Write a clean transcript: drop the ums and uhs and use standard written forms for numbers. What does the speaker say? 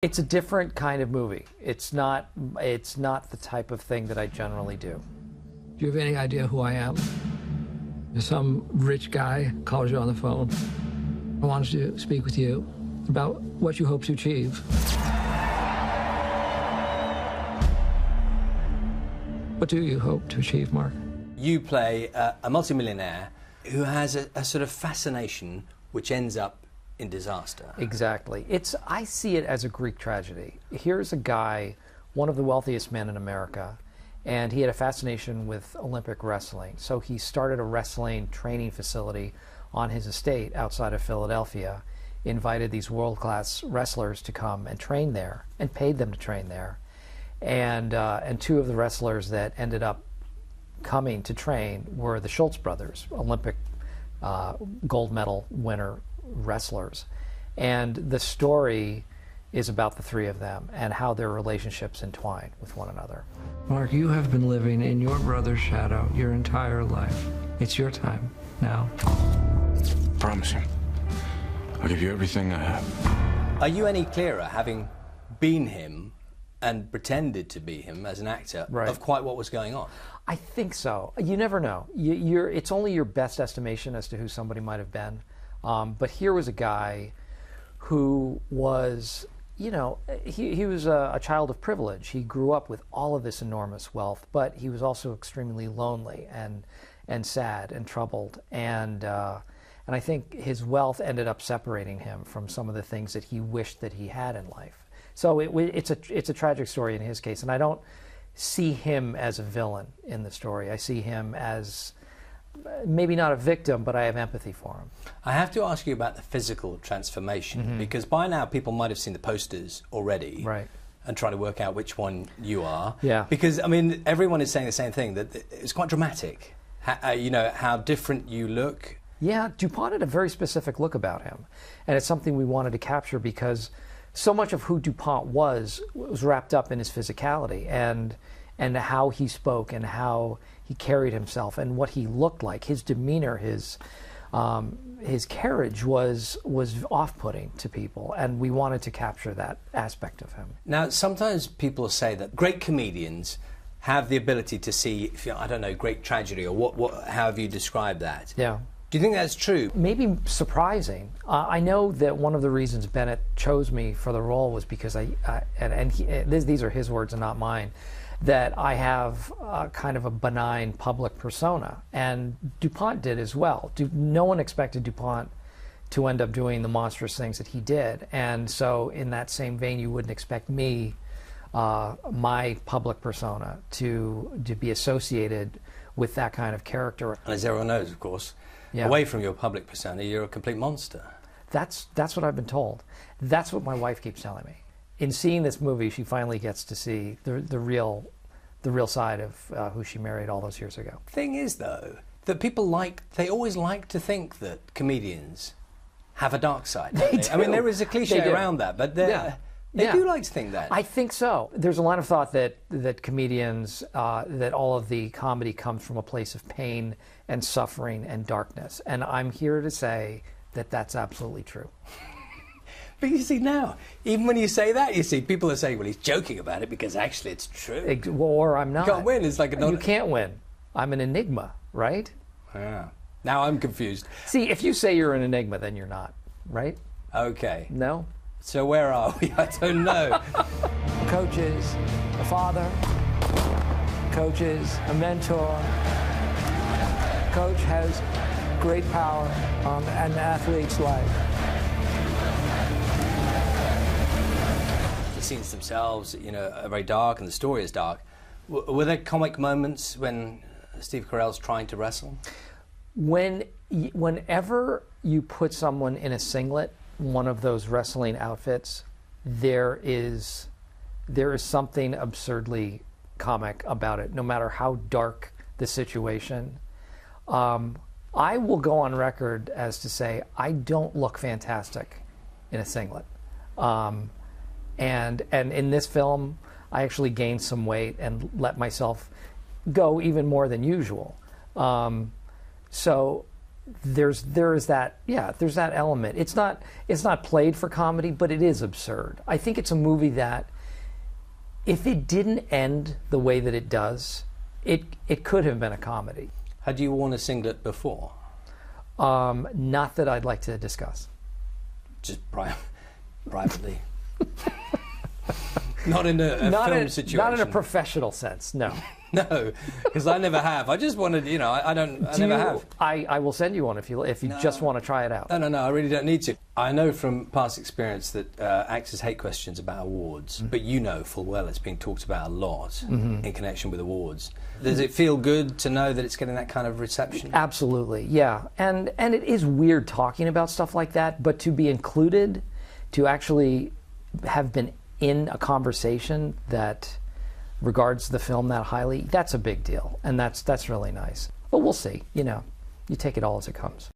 It's a different kind of movie. It's not the type of thing that I generally do. Do you have any idea who I am? Some rich guy calls you on the phone. I wanted to speak with you about what you hope to achieve. What do you hope to achieve, Mark? You play a multimillionaire who has a sort of fascination which ends up in disaster. Exactly. I see it as a Greek tragedy. Here's a guy, one of the wealthiest men in America, and he had a fascination with Olympic wrestling. So he started a wrestling training facility on his estate outside of Philadelphia, invited these world-class wrestlers to come and train there, and paid them to train there. And two of the wrestlers that ended up coming to train were the Schultz brothers, Olympic gold medal winner wrestlers. And the story is about the three of them and how their relationships entwine with one another. Mark, you have been living in your brother's shadow your entire life. It's your time now. Promise you. I'll give you everything I have. Are you any clearer, having been him and pretended to be him as an actor, right, of quite what was going on? I think so. You never know. It's only your best estimation as to who somebody might have been. But here was a guy who was, he was a child of privilege. He grew up with all of this enormous wealth, but he was also extremely lonely and sad and troubled. And I think his wealth ended up separating him from some of the things that he wished that he had in life. So it's a tragic story in his case, and I don't see him as a villain in the story. I see him as maybe not a victim, but I have empathy for him. I have to ask you about the physical transformation, because by now people might have seen the posters already, right, and try to work out which one you are. Yeah. Because, I mean, everyone is saying the same thing, that it's quite dramatic, how different you look. Yeah, DuPont had a very specific look about him, and it's something we wanted to capture because so much of who DuPont was wrapped up in his physicality and how he spoke and how he carried himself and what he looked like. His demeanor, his carriage was off-putting to people, and we wanted to capture that aspect of him. Now, sometimes people say that great comedians have the ability to see, I don't know, great tragedy, or how have you described that? Yeah. Do you think that's true? Maybe surprising. I know that one of the reasons Bennett chose me for the role was because these are his words and not mine, that I have kind of a benign public persona, and DuPont did as well. No one expected DuPont to end up doing the monstrous things that he did, and so in that same vein, you wouldn't expect me, my public persona, to be associated with that kind of character. And as everyone knows, of course, away from your public persona, you're a complete monster. That's what I've been told. That's what my wife keeps telling me. In seeing this movie, she finally gets to see the real side of who she married all those years ago. Thing is, though, that people they always like to think that comedians have a dark side. They do. I mean, there is a cliche around that, but they do like to think that. I think so. There's a line of thought that comedians, that all of the comedy comes from a place of pain and suffering and darkness, and I'm here to say that that's absolutely true. But you see now, even when you say that, you see people are saying, well, he's joking about it because actually it's true. Or I'm not. You can't win. It's like you can't win. I'm an enigma, right? Yeah. Now I'm confused. See, if you say you're an enigma, then you're not, right? Okay. No? So where are we? I don't know. Coach is a father. Coach is a mentor. Coach has great power on an athlete's life. The scenes themselves, are very dark, and the story is dark. Were there comic moments when Steve Carell's trying to wrestle? Whenever you put someone in a singlet, one of those wrestling outfits, there is something absurdly comic about it, no matter how dark the situation. I will go on record as to say I don't look fantastic in a singlet. And in this film, I actually gained some weight and let myself go even more than usual. So there is that there's that element. It's not played for comedy, but it is absurd. I think it's a movie that if it didn't end the way that it does, it could have been a comedy. Had you worn a singlet before? Not that I'd like to discuss. Just privately. Not in a film situation. Not in a professional sense, no. No, because I never have. I just wanted, I never have. I will send you one if you just want to try it out. No, I really don't need to. I know from past experience that actors hate questions about awards, but you know full well it's being talked about a lot in connection with awards. Does it feel good to know that it's getting that kind of reception? Absolutely, yeah. And it is weird talking about stuff like that, but to be included, to actually have been in a conversation that regards the film that highly, that's a big deal, and that's really nice. But we'll see. You take it all as it comes.